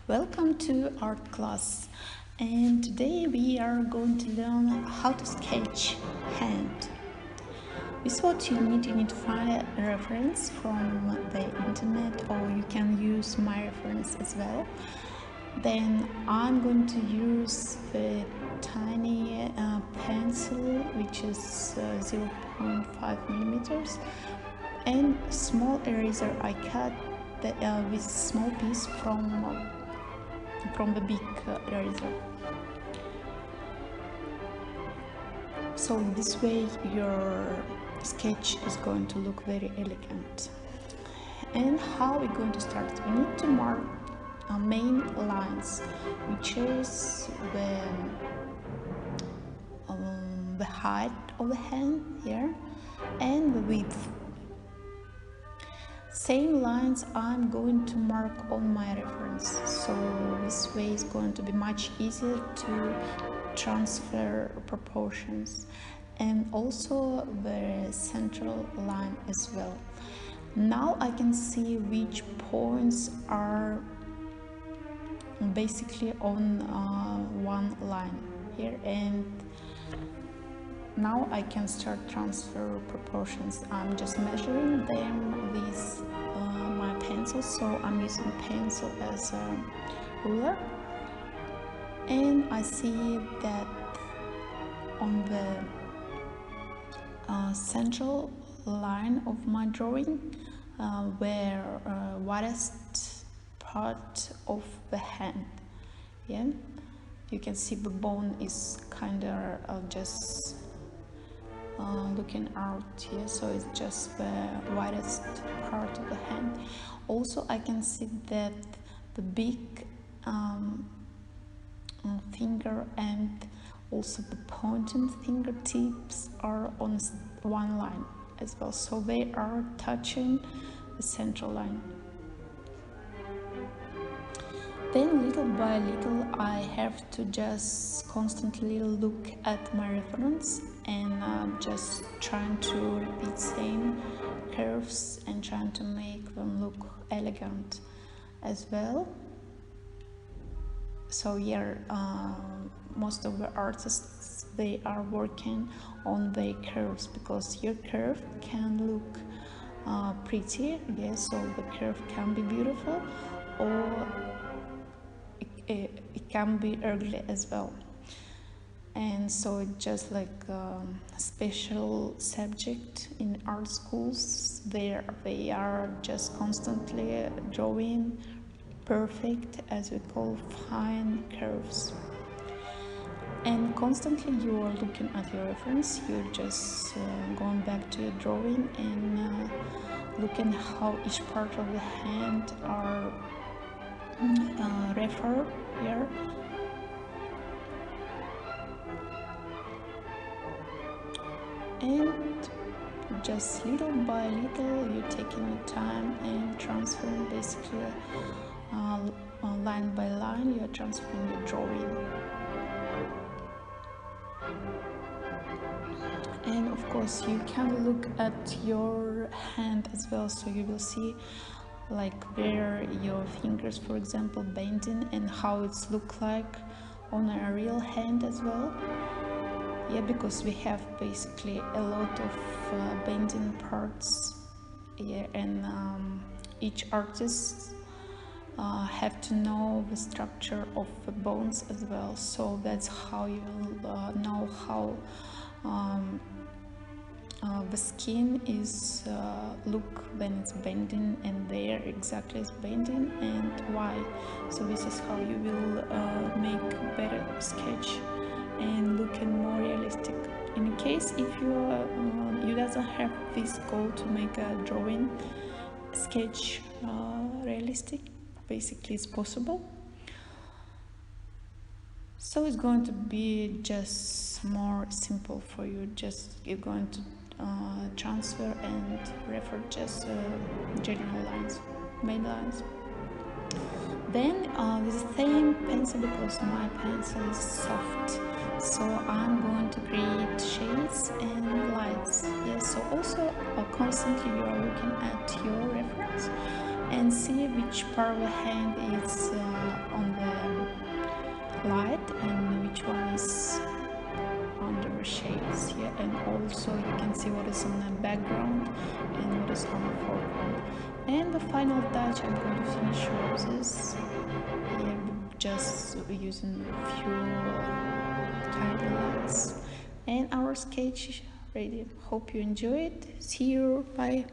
Welcome to art class, and today we are going to learn how to sketch hand. With what you need to find a reference from the internet, or you can use my reference as well. Then I'm going to use the tiny pencil, which is 0.5 millimeters, and small eraser I cut with small piece from the big eraser. So in this way your sketch is going to look very elegant. And how we're going to start? We need to mark our main lines, which is the height of the hand here and the width. Same lines I'm going to mark on my reference, so this way is going to be much easier to transfer proportions, and also the central line as well. Now I can see which points are basically on one line here, and now I can start transfer proportions. I'm just measuring them with my pencil, so I'm using pencil as a ruler, and I see that on the central line of my drawing, where widest part of the hand, you can see the bone is kind of just looking out here, so it's just the widest part of the hand. Also I can see that the big finger and also the pointing fingertips are on one line as well, so they are touching the central line. Then little by little I have to just constantly look at my reference and just trying to repeat same curves and trying to make them look elegant as well. So here most of the artists, they are working on the curves, because your curve can look pretty, so the curve can be beautiful, or it can be ugly as well. And so it's just like a special subject in art schools. They are just constantly drawing perfect, as we call, fine curves. And constantly you are looking at your reference, you're just going back to your drawing and looking how each part of the hand are referred here. And just little by little you're taking your time and transferring, basically line by line you're transferring your drawing. And of course you can look at your hand as well, so you will see like where your fingers, for example, bending, and how it's look like on a real hand as well. Because we have basically a lot of bending parts, and each artist have to know the structure of the bones as well, so that's how you will know how the skin is look when it's bending, and there exactly is bending and why. So this is how you will make a better sketch and looking more realistic. In case if you doesn't have this goal to make a drawing sketch realistic, basically it's possible. So it's going to be just more simple for you. Just you're going to transfer and refer just general lines, main lines. Then with the same pencil, because my pencil is soft, so I'm going to create shades and lights. So also constantly you are looking at your reference and see which part of the hand is on the light and which one is under the shades. Yeah, and also you can see what is on the background and what is on the foreground. And the final touch, I'm going to finish roses, yeah, just using a few tiny lights, and our sketch ready. Hope you enjoy it. See you. Bye.